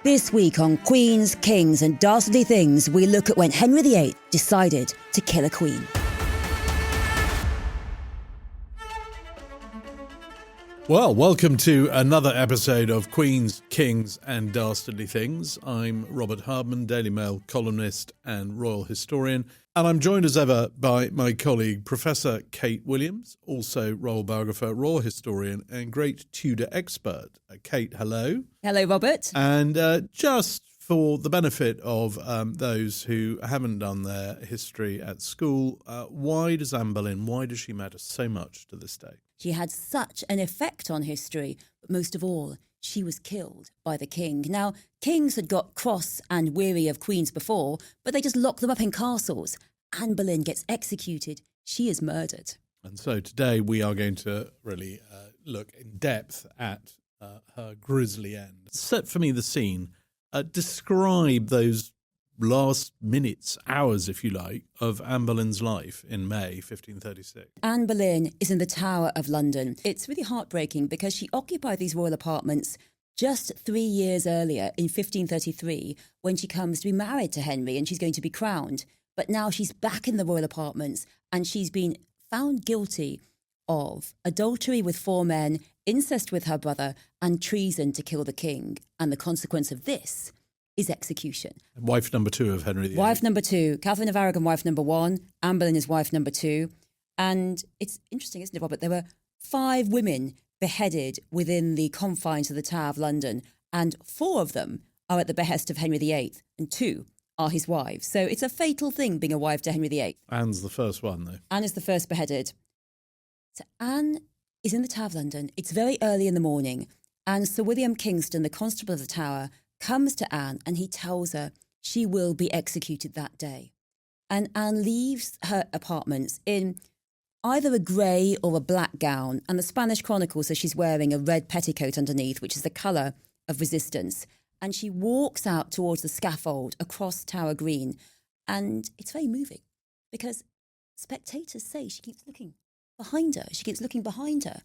This week on Queens, Kings and Dastardly Things, we look at when Henry VIII decided to kill a queen. Well, welcome to another episode of Queens, Kings and Dastardly Things. I'm Robert Hardman, Daily Mail columnist and royal historian, and I'm joined as ever by my colleague, Professor Kate Williams, also royal biographer, royal historian and great Tudor expert. Kate, hello. Hello, Robert. And just for the benefit of those who haven't done their history at school, why does Anne Boleyn, why does she matter so much to this day? She had such an effect on history, but most of all, she was killed by the king. Now, kings had got cross and weary of queens before, but they just locked them up in castles. Anne Boleyn gets executed. She is murdered. And so today we are going to really look in depth at her grisly end. Set for me the scene. Describe those last minutes, hours, if you like, of Anne Boleyn's life in May 1536. Anne Boleyn is in the Tower of London. It's really heartbreaking because she occupied these royal apartments just 3 years earlier in 1533 when she comes to be married to Henry and she's going to be crowned. But now she's back in the royal apartments and she's been found guilty of adultery with 4 men, incest with her brother, and treason to kill the king. And the consequence of this is execution. Wife number 2 of Henry VIII. Wife number 2. Catherine of Aragon, wife number 1. Anne Boleyn is wife number 2. And it's interesting, isn't it, Robert? There were 5 women beheaded within the confines of the Tower of London, and 4 of them are at the behest of Henry VIII, and 2 are his wives. So it's a fatal thing being a wife to Henry VIII. Anne's the first one, though. Anne is the first beheaded. So Anne is in the Tower of London. It's very early in the morning, and Sir William Kingston, the Constable of the Tower, comes to Anne and he tells her she will be executed that day. And Anne leaves her apartments in either a grey or a black gown, and the Spanish Chronicle says she's wearing a red petticoat underneath, which is the colour of resistance. And she walks out towards the scaffold across Tower Green, and it's very moving because spectators say she keeps looking behind her. She keeps looking behind her.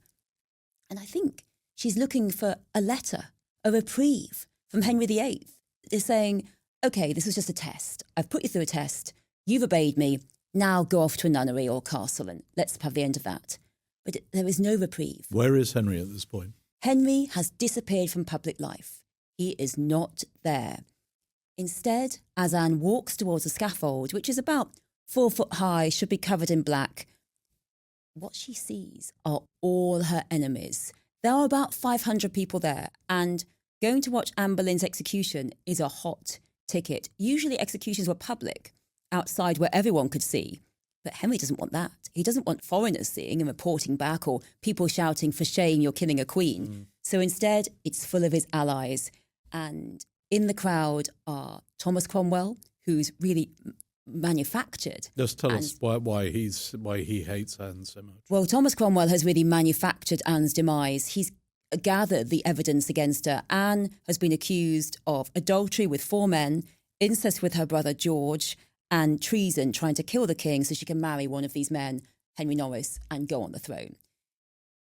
And I think she's looking for a letter, a reprieve from Henry VIII. They're saying, OK, this was just a test. I've put you through a test. You've obeyed me. Now go off to a nunnery or castle and let's have the end of that. But there is no reprieve. Where is Henry at this point? Henry has disappeared from public life. He is not there. Instead, as Anne walks towards the scaffold, which is about 4 foot high, should be covered in black, what she sees are all her enemies. There are about 500 people there, and going to watch Anne Boleyn's execution is a hot ticket. Usually executions were public, outside where everyone could see. But Henry doesn't want that. He doesn't want foreigners seeing and reporting back or people shouting, for shame, you're killing a queen. So instead, it's full of his allies. And in the crowd are Thomas Cromwell, who's really manufactured. Just tell us why he hates Anne so much. Well, Thomas Cromwell has really manufactured Anne's demise. He's gathered the evidence against her. Anne has been accused of adultery with 4 men, incest with her brother George, and treason, trying to kill the king so she can marry one of these men, Henry Norris, and go on the throne.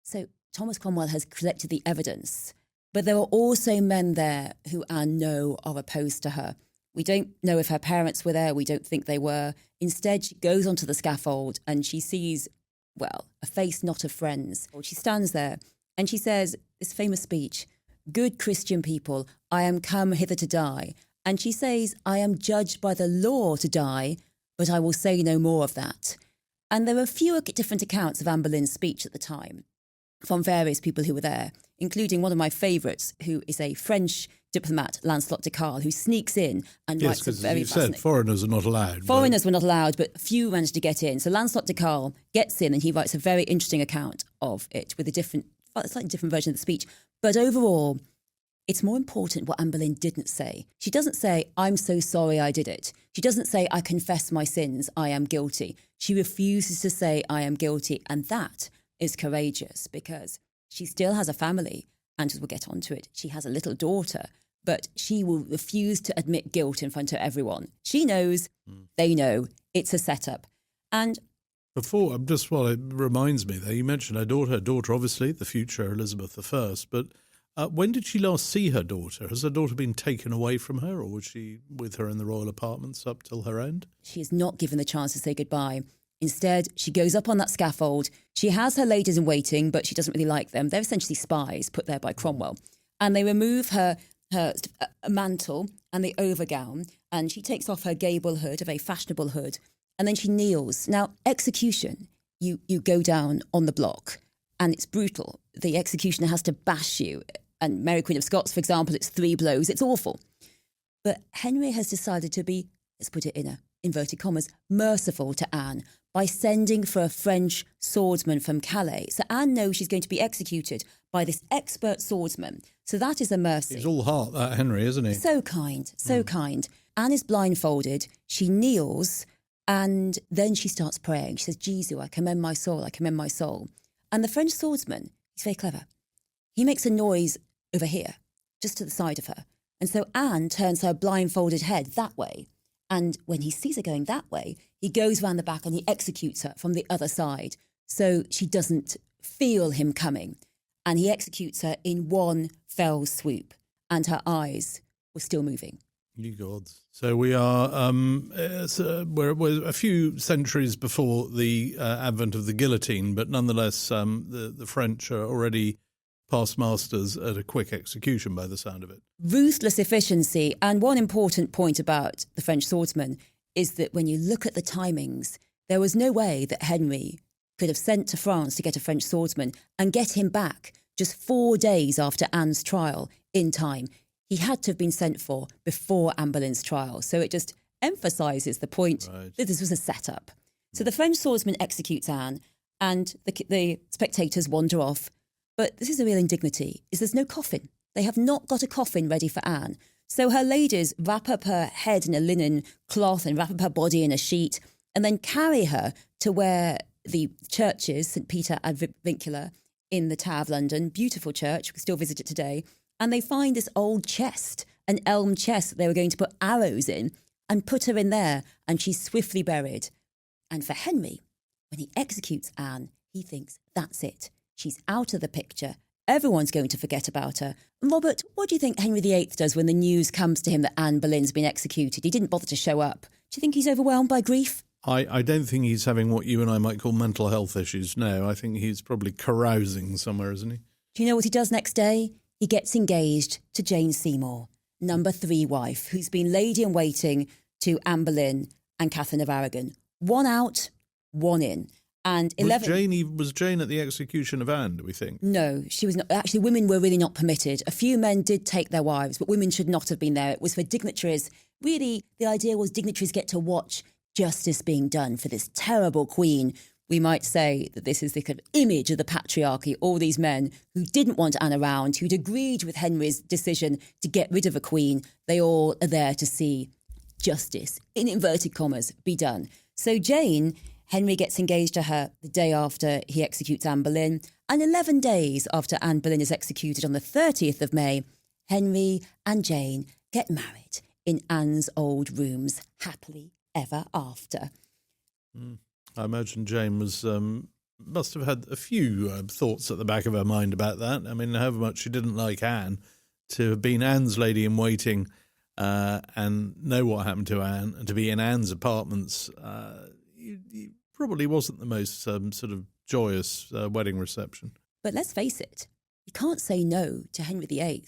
So Thomas Cromwell has collected the evidence, but there are also men there who Anne know are opposed to her. We don't know if her parents were there. We don't think they were. Instead, she goes onto the scaffold and she sees, well, a face not of friends. She stands there and she says this famous speech, "Good Christian people, I am come hither to die." And she says, "I am judged by the law to die, but I will say no more of that." And there are a few different accounts of Anne Boleyn's speech at the time from various people who were there, including one of my favourites, who is a French diplomat, Lancelot de Carl, who sneaks in and writes a very fascinating... Yes, because you said foreigners are not allowed. Foreigners were not allowed, but few managed to get in. So Lancelot de Carl gets in and he writes a very interesting account of it with a slightly different version of the speech. But overall, it's more important what Anne Boleyn didn't say. She doesn't say, "I'm so sorry I did it." She doesn't say, "I confess my sins, I am guilty." She refuses to say, "I am guilty." And that is courageous because she still has a family. And we'll get onto it. She has a little daughter, but she will refuse to admit guilt in front of everyone. She knows, they know, it's a setup. And it reminds me that you mentioned her daughter obviously, the future Elizabeth I, but When did she last see her daughter? Has her daughter been taken away from her, or was she with her in the royal apartments up till her end? She is not given the chance to say goodbye. Instead, she goes up on that scaffold. She has her ladies in waiting, but she doesn't really like them. They're essentially spies put there by Cromwell. And they remove her mantle and the overgown, and she takes off her gable hood, a very fashionable hood, and then she kneels. Now, execution, you go down on the block, and it's brutal. The executioner has to bash you. And Mary Queen of Scots, for example, it's 3 blows. It's awful. But Henry has decided to be, let's put it in inverted commas, merciful to Anne by sending for a French swordsman from Calais. So Anne knows she's going to be executed by this expert swordsman. So that is a mercy. He's all heart, that Henry, isn't he? So kind, so kind. Anne is blindfolded. She kneels, and then she starts praying. She says, "Jesu, I commend my soul, I commend my soul." And the French swordsman, he's very clever. He makes a noise over here, just to the side of her. And so Anne turns her blindfolded head that way. And when he sees her going that way, he goes round the back and he executes her from the other side. So she doesn't feel him coming. And he executes her in one fell swoop. And her eyes were still moving. You gods. So we are we're a few centuries before the advent of the guillotine, but nonetheless the French are already past masters at a quick execution by the sound of it. Ruthless efficiency. And one important point about the French swordsman is that when you look at the timings, there was no way that Henry could have sent to France to get a French swordsman and get him back just 4 days after Anne's trial in time. He had to have been sent for before Anne Boleyn's trial. So it just emphasises the point that this was a setup. So the French swordsman executes Anne, and the spectators wander off. But this is a real indignity, is there's no coffin. They have not got a coffin ready for Anne. So her ladies wrap up her head in a linen cloth and wrap up her body in a sheet and then carry her to where the church is, St. Peter ad Vincula in the Tower of London. Beautiful church, we can still visit it today. And they find this old chest, an elm chest that they were going to put arrows in, and put her in there, and she's swiftly buried. And for Henry, when he executes Anne, he thinks, that's it. She's out of the picture. Everyone's going to forget about her. Robert, what do you think Henry VIII does when the news comes to him that Anne Boleyn's been executed? He didn't bother to show up. Do you think he's overwhelmed by grief? I don't think he's having what you and I might call mental health issues. No, I think he's probably carousing somewhere, isn't he? Do you know what he does next day? He gets engaged to Jane Seymour, number 3 wife, who's been lady-in-waiting to Anne Boleyn and Catherine of Aragon. 1 out, 1 in. And 11... Was Jane at the execution of Anne, do we think? No, she was not. Actually, women were really not permitted. A few men did take their wives, but women should not have been there. It was for dignitaries. Really, the idea was dignitaries get to watch justice being done for this terrible queen. We might say that this is the kind of image of the patriarchy, all these men who didn't want Anne around, who'd agreed with Henry's decision to get rid of a queen. They all are there to see justice, in inverted commas, be done. So Jane... Henry gets engaged to her the day after he executes Anne Boleyn, and 11 days after Anne Boleyn is executed on the 30th of May, Henry and Jane get married in Anne's old rooms, happily ever after. I imagine Jane must have had a few thoughts at the back of her mind about that. I mean, however much she didn't like Anne, to have been Anne's lady-in-waiting and know what happened to Anne, and to be in Anne's apartments... It probably wasn't the most sort of joyous wedding reception. But let's face it, you can't say no to Henry VIII.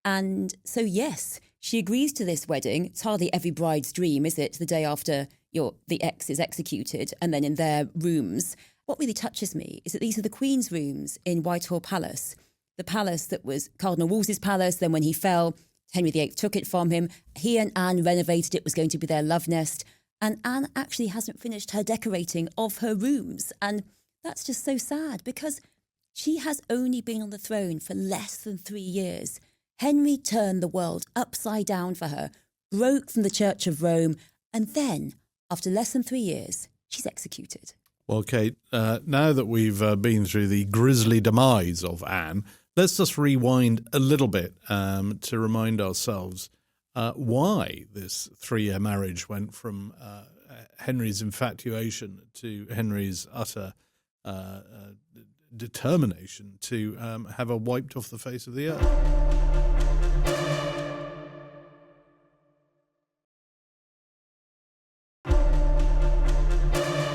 And so, yes, she agrees to this wedding. It's hardly every bride's dream, is it? The day after the ex is executed and then in their rooms. What really touches me is that these are the Queen's rooms in Whitehall Palace, the palace that was Cardinal Wolsey's palace. Then when he fell, Henry VIII took it from him. He and Anne renovated it. It was going to be their love nest. And Anne actually hasn't finished her decorating of her rooms. And that's just so sad because she has only been on the throne for less than 3 years. Henry turned the world upside down for her, broke from the Church of Rome, and then, after less than 3 years, she's executed. Well, Kate, now that we've been through the grisly demise of Anne, let's just rewind a little bit to remind ourselves why this 3-year marriage went from Henry's infatuation to Henry's utter determination to have her wiped off the face of the earth.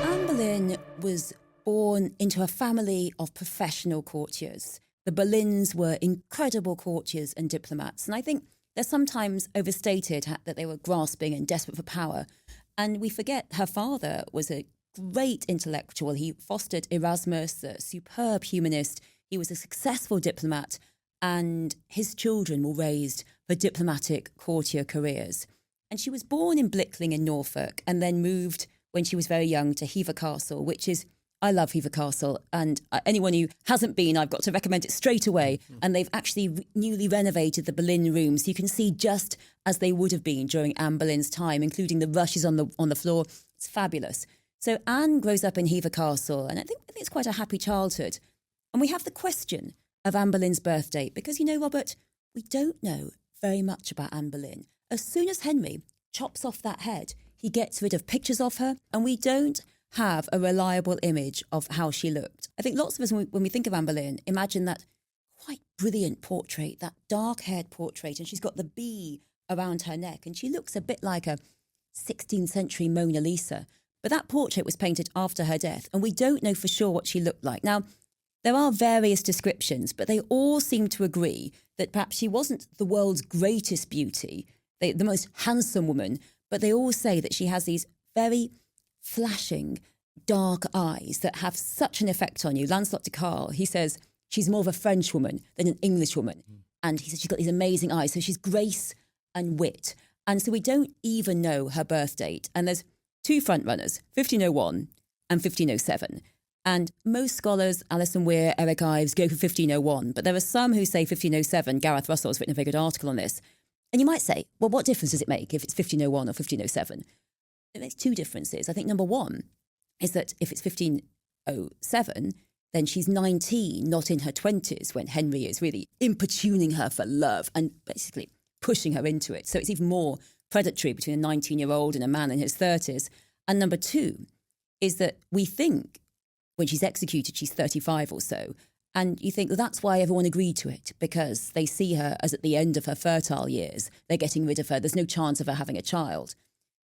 Anne Boleyn was born into a family of professional courtiers. The Boleyns were incredible courtiers and diplomats, and I think they're sometimes overstated that they were grasping and desperate for power. And we forget her father was a great intellectual. He fostered Erasmus, a superb humanist. He was a successful diplomat, and his children were raised for diplomatic courtier careers. And she was born in Blickling in Norfolk and then moved when she was very young to Hever Castle, which is, I love Hever Castle, and anyone who hasn't been, I've got to recommend it straight away. And they've actually newly renovated the Boleyn rooms, so you can see just as they would have been during Anne Boleyn's time, including the rushes on the floor. It's fabulous. So Anne grows up in Hever Castle, and I think it's quite a happy childhood. And we have the question of Anne Boleyn's birth date, because, Robert, we don't know very much about Anne Boleyn. As soon as Henry chops off that head, he gets rid of pictures of her, and we don't have a reliable image of how she looked. I think lots of us, when we think of Anne Boleyn, imagine that quite brilliant portrait, that dark-haired portrait, and she's got the bee around her neck, and she looks a bit like a 16th century Mona Lisa. But that portrait was painted after her death, and we don't know for sure what she looked like. Now, there are various descriptions, but they all seem to agree that perhaps she wasn't the world's greatest beauty, the most handsome woman, but they all say that she has these very flashing, dark eyes that have such an effect on you. Lancelot de Carl, he says she's more of a French woman than an English woman. And he says she's got these amazing eyes. So she's grace and wit. And so we don't even know her birth date. And there's two front runners, 1501 and 1507. And most scholars, Alison Weir, Eric Ives, go for 1501. But there are some who say 1507. Gareth Russell has written a very good article on this. And you might say, well, what difference does it make if it's 1501 or 1507? It makes two differences. I think number one is that if it's 1507, then she's 19, not in her 20s, when Henry is really importuning her for love and basically pushing her into it. So it's even more predatory between a 19-year-old and a man in his 30s. And number two is that we think when she's executed, she's 35 or so. And you think, well, that's why everyone agreed to it, because they see her as at the end of her fertile years. They're getting rid of her. There's no chance of her having a child.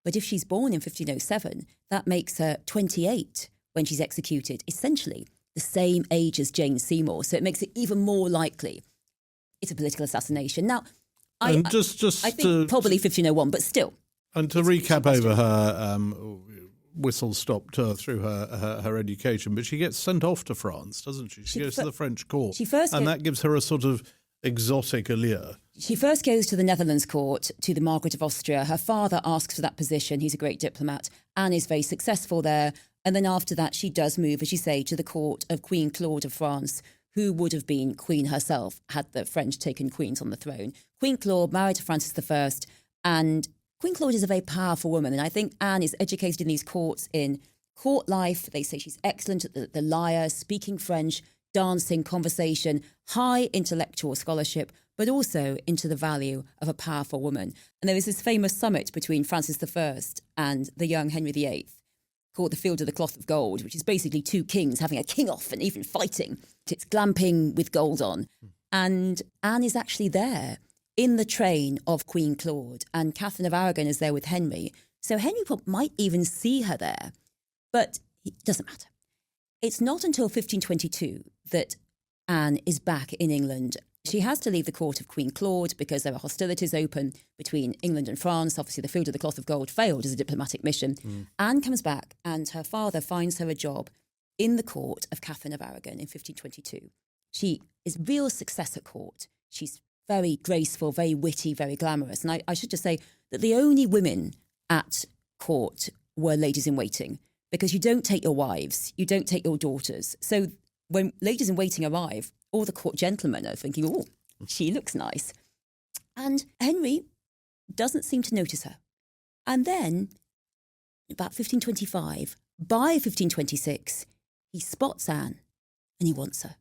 But if she's born in 1507, that makes her 28 when she's executed, essentially the same age as Jane Seymour. So it makes it even more likely it's a political assassination. Now, I think probably 1501, but still. And to recap over her whistle-stop tour through her education, but she gets sent off to France, doesn't she? She goes to the French court, that gives her a sort of exotic allure. She first goes to the Netherlands court, to the Margaret of Austria. Her father asks for that position. He's a great diplomat. Anne is very successful there. And then after that, she does move, as you say, to the court of Queen Claude of France, who would have been queen herself had the French taken queens on the throne. Queen Claude married to Francis I, and Queen Claude is a very powerful woman. And I think Anne is educated in these courts in court life. They say she's excellent at the lyre, speaking French, dancing, conversation, high intellectual scholarship, but also into the value of a powerful woman. And there was this famous summit between Francis I and the young Henry VIII called the Field of the Cloth of Gold, which is basically two kings having a king-off and even fighting. It's glamping with gold on. And Anne is actually there in the train of Queen Claude, and Catherine of Aragon is there with Henry. So Henry might even see her there, but it doesn't matter. It's not until 1522 that Anne is back in England. She has to leave the court of Queen Claude because there are hostilities open between England and France. Obviously, the Field of the Cloth of Gold failed as a diplomatic mission. Anne comes back and her father finds her a job in the court of Catherine of Aragon in 1522. She is real success at court. She's very graceful, very witty, very glamorous. And I should just say that the only women at court were ladies in waiting, because you don't take your wives, you don't take your daughters. So when ladies in waiting arrive, all the court gentlemen are thinking, oh, she looks nice. And Henry doesn't seem to notice her. And then, about 1525, by 1526, he spots Anne and he wants her.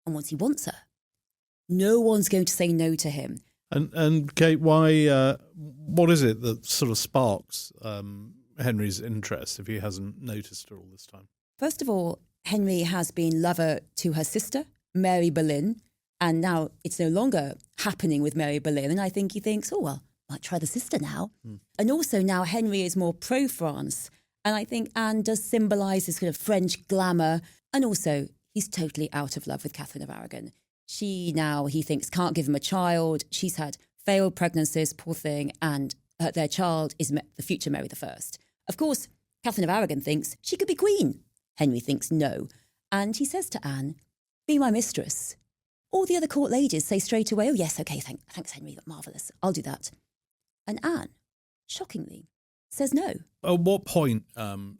And once he wants her, no one's going to say no to him. And Kate, why? What is it that sort of sparks Henry's interest if he hasn't noticed her all this time? First of all, Henry has been lover to her sister, Mary Boleyn, and now it's no longer happening with Mary Boleyn. And I think he thinks, oh, well, might try the sister now. And also now Henry is more pro-France. And I think Anne does symbolise this kind of French glamour. And also, he's totally out of love with Catherine of Aragon. She now, he thinks, can't give him a child. She's had failed pregnancies, poor thing, and their child is the future Mary I. Of course, Catherine of Aragon thinks she could be queen. Henry thinks no. And he says to Anne, be my mistress. All the other court ladies say straight away, oh, yes, OK, thanks, Henry, marvellous, I'll do that. And Anne, shockingly, says no. At what point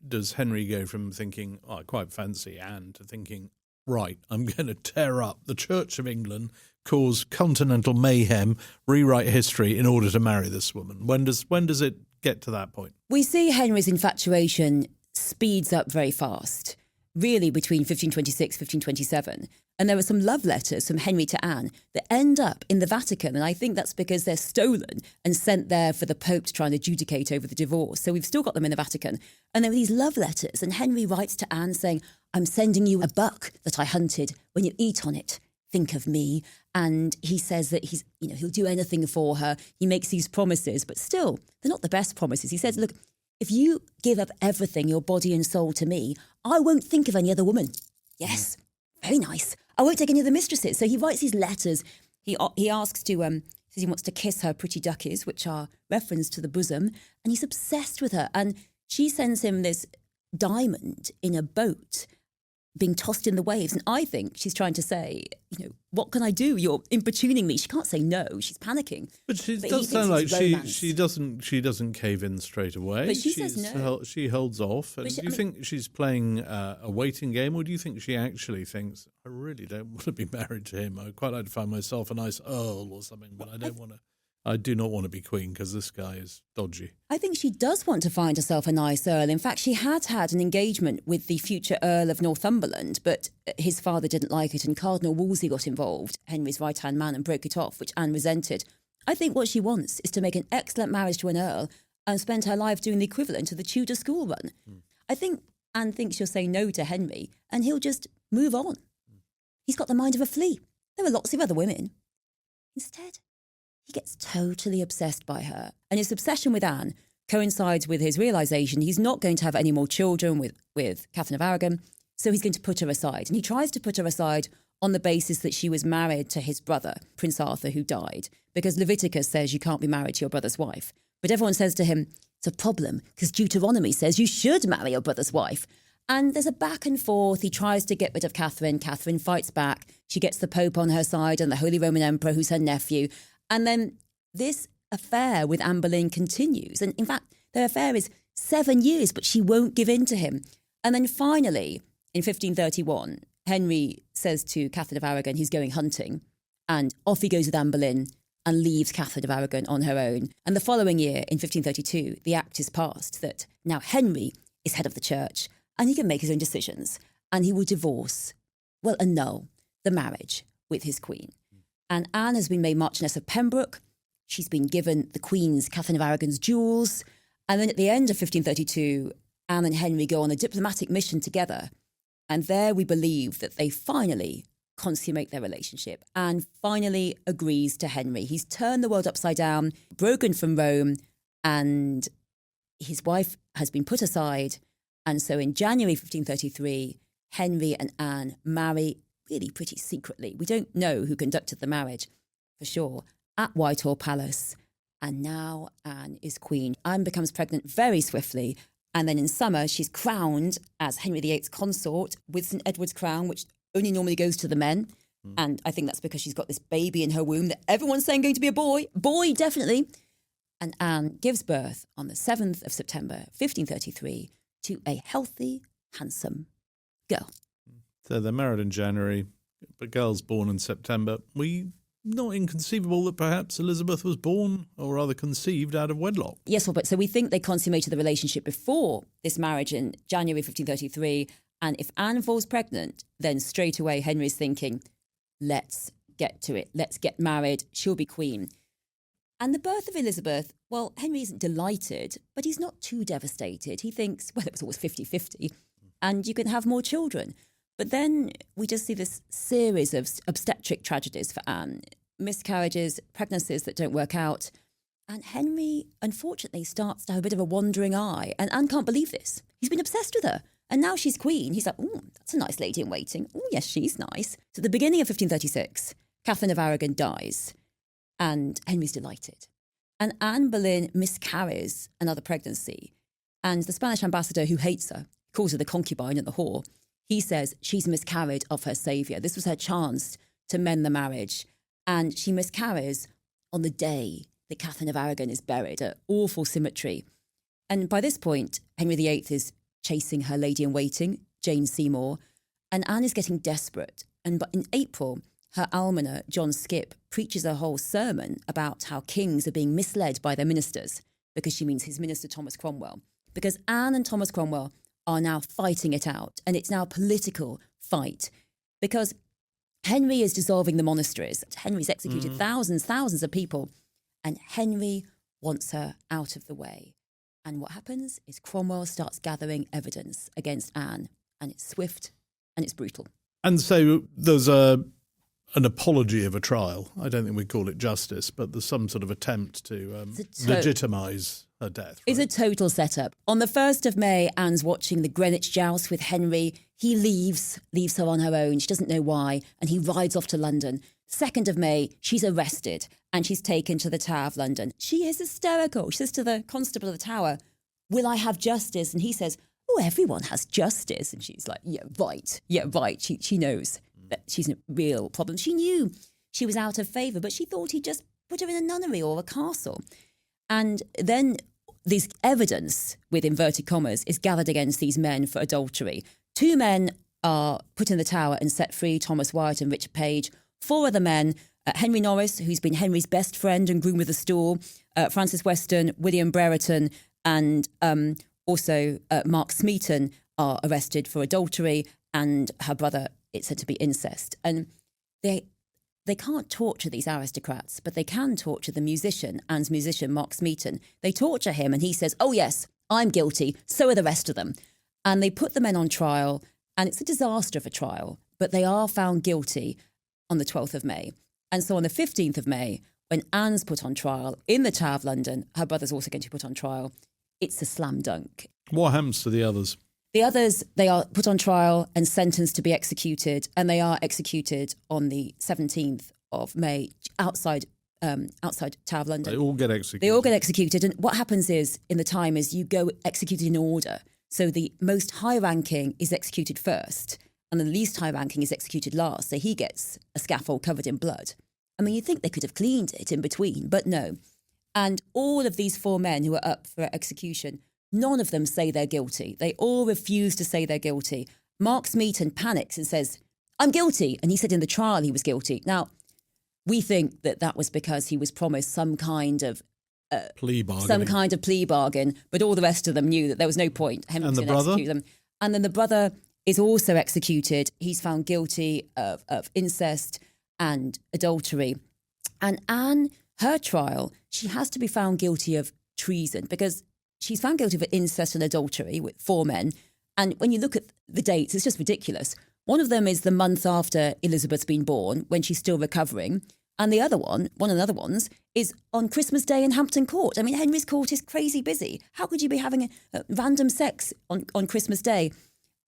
does Henry go from thinking, oh, I quite fancy Anne, to thinking, right, I'm going to tear up the Church of England, cause continental mayhem, rewrite history in order to marry this woman? When does it get to that point? We see Henry's infatuation speeds up very fast, really between 1526, 1527. And there are some love letters from Henry to Anne that end up in the Vatican. And I think that's because they're stolen and sent there for the Pope to try and adjudicate over the divorce. So we've still got them in the Vatican. And there are these love letters. And Henry writes to Anne saying, I'm sending you a buck that I hunted. When you eat on it, think of me. And he says that he'll do anything for her. He makes these promises, but still, they're not the best promises. He says, look, if you give up everything, your body and soul to me, I won't think of any other woman. Yes, very nice. I won't take any other mistresses. So he writes these letters. He asks to, says he wants to kiss her pretty duckies, which are reference to the bosom. And he's obsessed with her. And she sends him this diamond in a boat being tossed in the waves. And I think she's trying to say, what can I do? You're importuning me. She can't say no. She's panicking. But it does sound like she doesn't cave in straight away. But she says no. She holds off. And do you think she's playing a waiting game, or do you think she actually thinks, I really don't want to be married to him. I'd quite like to find myself a nice earl or something, but I do not want to be queen because this guy is dodgy. I think she does want to find herself a nice earl. In fact, she had an engagement with the future Earl of Northumberland, but his father didn't like it and Cardinal Wolsey got involved, Henry's right-hand man, and broke it off, which Anne resented. I think what she wants is to make an excellent marriage to an earl and spend her life doing the equivalent of the Tudor school run. I think Anne thinks she'll say no to Henry and he'll just move on. He's got the mind of a flea. There are lots of other women. Instead, he gets totally obsessed by her. And his obsession with Anne coincides with his realisation he's not going to have any more children with Catherine of Aragon, so he's going to put her aside. And he tries to put her aside on the basis that she was married to his brother, Prince Arthur, who died, because Leviticus says you can't be married to your brother's wife. But everyone says to him, it's a problem, because Deuteronomy says you should marry your brother's wife. And there's a back and forth. He tries to get rid of Catherine. Catherine fights back. She gets the Pope on her side and the Holy Roman Emperor, who's her nephew. And then this affair with Anne Boleyn continues. And in fact, their affair is 7 years, but she won't give in to him. And then finally, in 1531, Henry says to Catherine of Aragon he's going hunting. And off he goes with Anne Boleyn and leaves Catherine of Aragon on her own. And the following year, in 1532, the act is passed that now Henry is head of the church and he can make his own decisions. And he will annul the marriage with his queen. And Anne has been made Marchioness of Pembroke. She's been given the Queen's, Catherine of Aragon's, jewels. And then at the end of 1532, Anne and Henry go on a diplomatic mission together. And there we believe that they finally consummate their relationship. Anne finally agrees to Henry. He's turned the world upside down, broken from Rome, and his wife has been put aside. And so in January 1533, Henry and Anne marry really pretty secretly. We don't know who conducted the marriage for sure, at Whitehall Palace. And now Anne is queen. Anne becomes pregnant very swiftly. And then in summer, she's crowned as Henry VIII's consort with St. Edward's crown, which only normally goes to the men. And I think that's because she's got this baby in her womb that everyone's saying going to be a boy. Boy, definitely. And Anne gives birth on the 7th of September, 1533, to a healthy, handsome girl. So they're married in January, but girl's born in September. Not inconceivable that perhaps Elizabeth was born, or rather conceived, out of wedlock. Yes, well, but so we think they consummated the relationship before this marriage in January 1533. And if Anne falls pregnant, then straight away Henry's thinking, let's get to it. Let's get married. She'll be queen. And the birth of Elizabeth, well, Henry isn't delighted, but he's not too devastated. He thinks, well, it was always 50-50, and you can have more children. But then we just see this series of obstetric tragedies for Anne. Miscarriages, pregnancies that don't work out. And Henry, unfortunately, starts to have a bit of a wandering eye. And Anne can't believe this. He's been obsessed with her. And now she's queen. He's like, oh, that's a nice lady in waiting. Oh, yes, she's nice. So at the beginning of 1536, Catherine of Aragon dies. And Henry's delighted. And Anne Boleyn miscarries another pregnancy. And the Spanish ambassador, who hates her, calls her the concubine and the whore, he says she's miscarried of her saviour. This was her chance to mend the marriage. And she miscarries on the day that Catherine of Aragon is buried, an awful symmetry. And by this point, Henry VIII is chasing her lady-in-waiting, Jane Seymour, and Anne is getting desperate. And in April, her almoner, John Skipp, preaches a whole sermon about how kings are being misled by their ministers, because she means his minister, Thomas Cromwell. Because Anne and Thomas Cromwell are now fighting it out, and it's now a political fight, because Henry is dissolving the monasteries. Henry's executed thousands of people, and Henry wants her out of the way. And what happens is Cromwell starts gathering evidence against Anne, and it's swift and it's brutal. And so there's an apology of a trial. I don't think we call it justice, but there's some sort of attempt to legitimise her death. Right? It's a total setup. On the 1st of May, Anne's watching the Greenwich joust with Henry. He leaves her on her own. She doesn't know why, and he rides off to London. 2nd of May, she's arrested and she's taken to the Tower of London. She is hysterical. She says to the constable of the Tower, will I have justice? And he says, oh, everyone has justice. And she's like, yeah, right. She knows that she's a real problem. She knew she was out of favour, but she thought he'd just put her in a nunnery or a castle. And then this evidence, with inverted commas, is gathered against these men for adultery. 2 men are put in the Tower and set free, Thomas Wyatt and Richard Page. 4 other men, Henry Norris, who's been Henry's best friend and groom with the stool, Francis Weston, William Brereton, and also Mark Smeaton are arrested for adultery, and her brother, it's said to be incest. And they can't torture these aristocrats, but they can torture the musician, Anne's musician, Mark Smeaton. They torture him and he says, oh yes, I'm guilty, so are the rest of them. And they put the men on trial, and it's a disaster of a trial, but they are found guilty on the 12th of May. And so on the 15th of May, when Anne's put on trial in the Tower of London, her brother's also going to be put on trial. It's a slam dunk. What happens to the others? The others, they are put on trial and sentenced to be executed, and they are executed on the 17th of May outside Tower of London. They all get executed. They all get executed, and what happens is, in the time, is you go executed in order. So the most high-ranking is executed first, and the least high-ranking is executed last. So he gets a scaffold covered in blood. I mean, you'd think they could have cleaned it in between, but no. And all of these 4 men who are up for execution, none of them say they're guilty. They all refuse to say they're guilty. Mark Smeaton panics and says, I'm guilty. And he said in the trial he was guilty. Now, we think that was because he was promised some kind of plea bargain, but all the rest of them knew that there was no point. And the brother? Execute them. And then the brother is also executed. He's found guilty of incest and adultery. And Anne, her trial, she has to be found guilty of treason, because she's found guilty of incest and adultery with 4 men. And when you look at the dates, it's just ridiculous. One of them is the month after Elizabeth's been born, when she's still recovering. And the other one of the other ones, is on Christmas Day in Hampton Court. I mean, Henry's court is crazy busy. How could you be having a random sex on Christmas Day?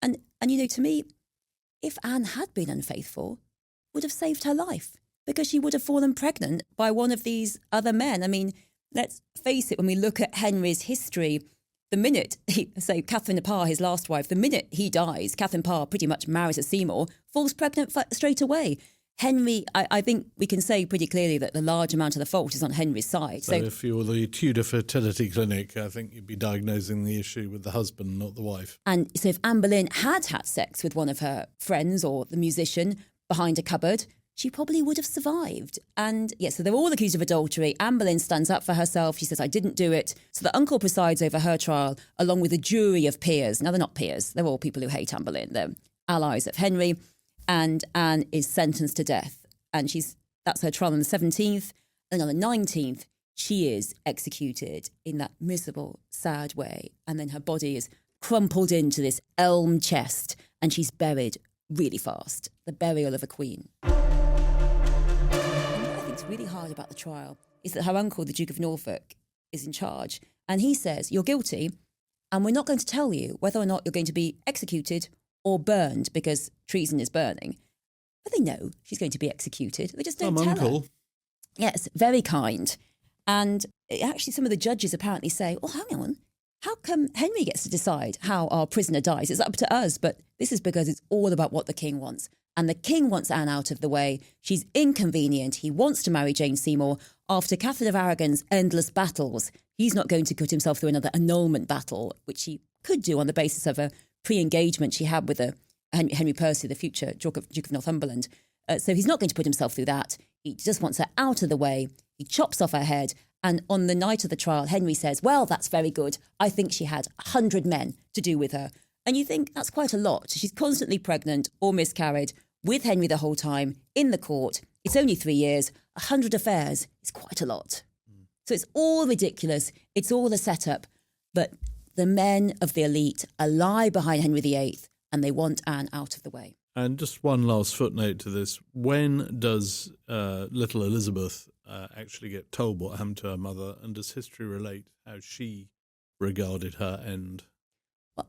And you know, to me, if Anne had been unfaithful, would have saved her life, because she would have fallen pregnant by one of these other men. I mean, let's face it, when we look at Henry's history, the minute Catherine Parr, his last wife, the minute he dies, Catherine Parr pretty much marries a Seymour, falls pregnant straight away. Henry, I think we can say pretty clearly that the large amount of the fault is on Henry's side. So if you were the Tudor fertility clinic, I think you'd be diagnosing the issue with the husband, not the wife. And so if Anne Boleyn had sex with one of her friends or the musician behind a cupboard, she probably would have survived. And yes, so they're all accused of adultery. Anne Boleyn stands up for herself. She says, I didn't do it. So the uncle presides over her trial, along with a jury of peers. Now, they're not peers. They're all people who hate Anne Boleyn. They're allies of Henry. And Anne is sentenced to death. And that's her trial on the 17th. And on the 19th, she is executed in that miserable, sad way. And then her body is crumpled into this elm chest, and she's buried really fast. The burial of a queen. And what I think is really hard about the trial is that her uncle, the Duke of Norfolk, is in charge. And he says, you're guilty, and we're not going to tell you whether or not you're going to be executed or burned, because treason is burning. But they know she's going to be executed. They just don't tell uncle. her. Yes, very kind. And actually some of the judges apparently say, oh, hang on, how come Henry gets to decide how our prisoner dies? It's up to us. But this is because it's all about what the king wants. And the king wants Anne out of the way. She's inconvenient. He wants to marry Jane Seymour. After Catherine of Aragon's endless battles, he's not going to put himself through another annulment battle, which he could do on the basis of a pre-engagement she had with Henry Percy, the future Duke of Northumberland. So he's not going to put himself through that. He just wants her out of the way. He chops off her head. And on the night of the trial, Henry says, well, that's very good. I think she had 100 men to do with her. And you think that's quite a lot. She's constantly pregnant or miscarried with Henry the whole time in the court. It's only 3 years. 100 affairs is quite a lot. So it's all ridiculous. It's all a setup. But the men of the elite lie behind Henry VIII and they want Anne out of the way. And just one last footnote to this. When does little Elizabeth actually get told what happened to her mother? And does history relate how she regarded her end? Well,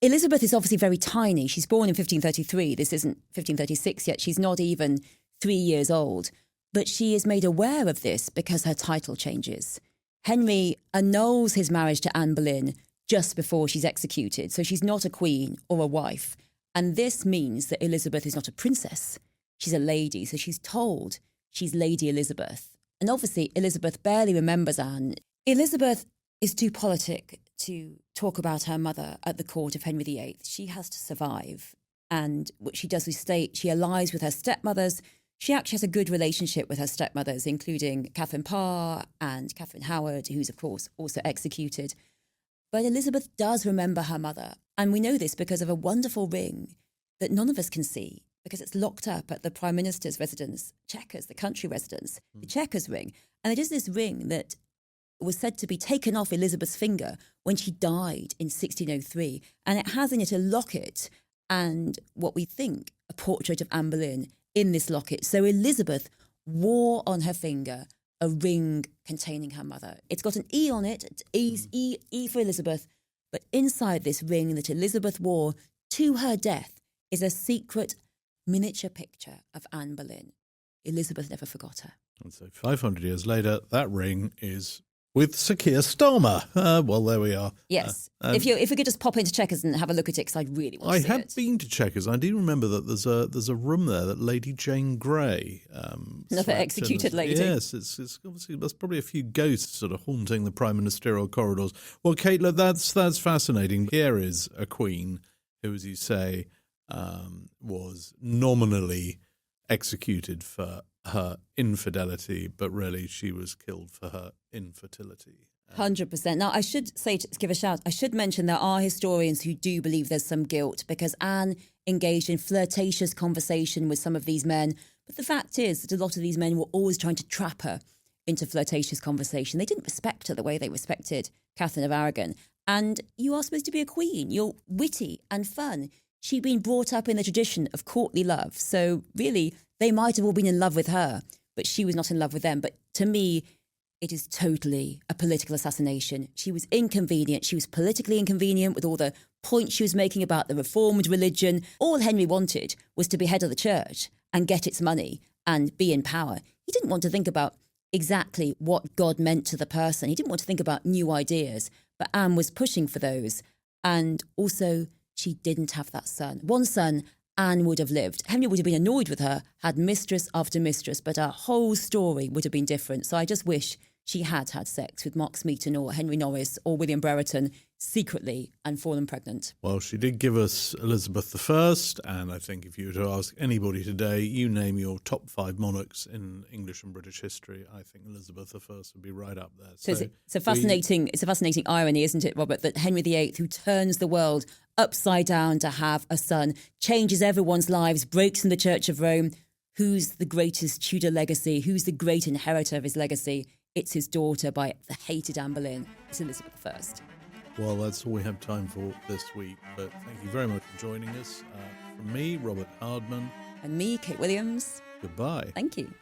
Elizabeth is obviously very tiny. She's born in 1533. This isn't 1536 yet. She's not even 3 years old. But she is made aware of this because her title changes. Henry annuls his marriage to Anne Boleyn just before she's executed. So she's not a queen or a wife. And this means that Elizabeth is not a princess. She's a lady. So she's told she's Lady Elizabeth. And obviously, Elizabeth barely remembers Anne. Elizabeth is too politic to talk about her mother at the court of Henry VIII. She has to survive. And what she does is state she allies with her stepmothers. She actually has a good relationship with her stepmothers, including Catherine Parr and Catherine Howard, who's, of course, also executed. But Elizabeth does remember her mother. And we know this because of a wonderful ring that none of us can see, because it's locked up at the Prime Minister's residence, Chequers, the country residence, the Chequers ring. And it is this ring that was said to be taken off Elizabeth's finger when she died in 1603. And it has in it a locket and what we think a portrait of Anne Boleyn in this locket. So Elizabeth wore on her finger a ring containing her mother. It's got an E on it, E for Elizabeth. But inside this ring that Elizabeth wore to her death is a secret miniature picture of Anne Boleyn. Elizabeth never forgot her. And so 500 years later, that ring is with Sir Keir Starmer. Well, there we are. Yes. If we could just pop into Chequers and have a look at it, because I'd really want to see it. I have been to Chequers. I do remember that there's a room there that Lady Jane Grey. Another executed lady. Yes, it's obviously there's probably a few ghosts sort of haunting the prime ministerial corridors. Well, Kate, look, that's fascinating. Here is a queen who, as you say, was nominally executed for her infidelity, but really she was killed for her infertility. 100%. Now, I should say, to give a shout, I should mention there are historians who do believe there's some guilt because Anne engaged in flirtatious conversation with some of these men. But the fact is that a lot of these men were always trying to trap her into flirtatious conversation. They didn't respect her the way they respected Catherine of Aragon. And you are supposed to be a queen. You're witty and fun. She'd been brought up in the tradition of courtly love. So really, they might have all been in love with her, but she was not in love with them. But to me, it is totally a political assassination. She was inconvenient. She was politically inconvenient with all the points she was making about the reformed religion. All Henry wanted was to be head of the church and get its money and be in power. He didn't want to think about exactly what God meant to the person. He didn't want to think about new ideas, but Anne was pushing for those. And also, she didn't have that son. One son, Anne would have lived. Henry would have been annoyed with her, had mistress after mistress, but her whole story would have been different. So I just wish she had sex with Mark Smeaton or Henry Norris or William Brereton secretly and fallen pregnant. Well, she did give us Elizabeth I, and I think if you were to ask anybody today, you name your top 5 monarchs in English and British history, I think Elizabeth I would be right up there. So it's a fascinating irony, isn't it, Robert, that Henry VIII, who turns the world upside down to have a son, changes everyone's lives, breaks in the Church of Rome. Who's the greatest Tudor legacy? Who's the great inheritor of his legacy? It's his daughter by the hated Anne Boleyn. It's Elizabeth I. Well, that's all we have time for this week. But thank you very much for joining us. From me, Robert Hardman. And me, Kate Williams. Goodbye. Thank you.